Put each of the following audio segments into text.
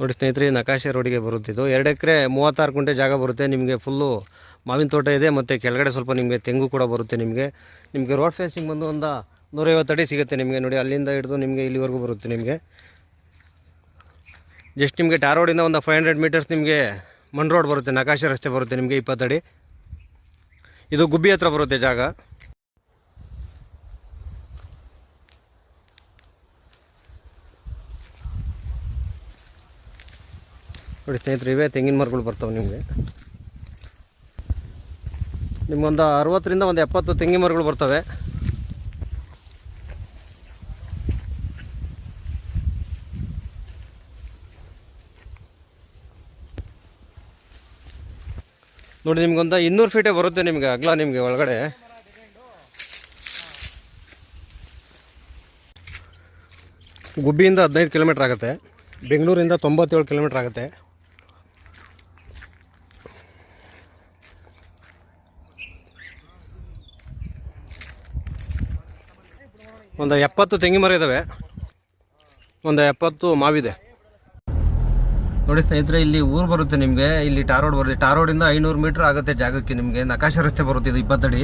ನೋಡಿ ಸ್ನೇಹಿತರೆ, ನಕಾಶೆ ರೋಡಿಗೆ ಬರುತ್ತಿದ್ದು 2 ಎಕರೆ 36 ಗುಂಟೆ ಜಾಗ ಬರುತ್ತೆ ನಿಮಗೆ. ಫುಲ್ಲು ಮಾವಿನ ತೋಟ ಇದೆ ಮತ್ತು ಕೆಳಗಡೆ ಸ್ವಲ್ಪ ನಿಮಗೆ ತೆಂಗು ಕೂಡ ಬರುತ್ತೆ. ನಿಮಗೆ ರೋಡ್ ಫೇಸಿಂಗ್ ಬಂದು ಒಂದು 150 ಅಡಿ ಸಿಗುತ್ತೆ ನಿಮಗೆ. ನೋಡಿ, ಅಲ್ಲಿಂದ ಹಿಡಿದು ನಿಮಗೆ ಇಲ್ಲಿವರೆಗೂ ಬರುತ್ತೆ ನಿಮಗೆ. ಜಸ್ಟ್ ನಿಮಗೆ ಟಾರ್ ರೋಡಿಂದ ಒಂದು 500 ಮೀಟರ್ಸ್ ನಿಮಗೆ ಮಣ್ ರೋಡ್ ಬರುತ್ತೆ, ನಕಾಶೆ ರಸ್ತೆ ಬರುತ್ತೆ ನಿಮಗೆ 20 ಅಡಿ. ಇದು ಗುಬ್ಬಿ ಹತ್ರ ಬರುತ್ತೆ ಜಾಗ. ನೋಡಿ ಸ್ನೇಹಿತರೆ, ಇವೇ ತೆಂಗಿನ ಮರಗಳು ಬರ್ತವೆ ನಿಮ್ಗೊಂದು 60ರಿಂದ 70 ತೆಂಗಿನ ಮರಗಳು ಬರ್ತವೆ. ನೋಡಿ, ನಿಮ್ಗೊಂದು 200 ಫೀಟೇ ಬರುತ್ತೆ ನಿಮಗೆ ಅಗಲ. ನಿಮಗೆ ಒಳಗಡೆ ಗುಬ್ಬಿಯಿಂದ 15 ಕಿಲೋಮೀಟ್ರ್ ಆಗುತ್ತೆ. ಬೆಂಗಳೂರಿಂದ 97 ಕಿಲೋಮೀಟ್ರ್ ಆಗುತ್ತೆ. ಒಂದು 70 ತೆಂಗಿನ ಮರ ಇದ್ದಾವೆ, ಒಂದು 70 ಮಾವಿದೆ. ನೋಡಿ ಸ್ನೇಹಿತರೆ, ಇಲ್ಲಿ ಊರು ಬರುತ್ತೆ ನಿಮಗೆ. ಇಲ್ಲಿ ಟಾರ್ ರೋಡ್ ಬರುತ್ತೆ. ಟಾರ್ ರೋಡಿಂದ 500 ಮೀಟ್ರ್ ಆಗುತ್ತೆ ಜಾಗಕ್ಕೆ ನಿಮಗೆ. ನಕಾಶೆ ರಸ್ತೆ ಬರುತ್ತೆ, ಇದು 20 ಅಡಿ.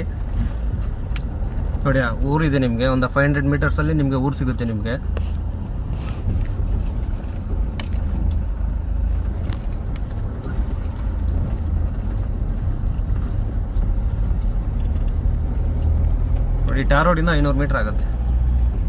ನೋಡಿ, ಊರಿದೆ ನಿಮಗೆ. ಒಂದು 500 ಮೀಟರ್ಸಲ್ಲಿ ನಿಮಗೆ ಊರು ಸಿಗುತ್ತೆ ನಿಮಗೆ. ನೋಡಿ, ಟಾರ್ ರೋಡಿಂದ 500 ಮೀಟ್ರ್ ಆಗುತ್ತೆ.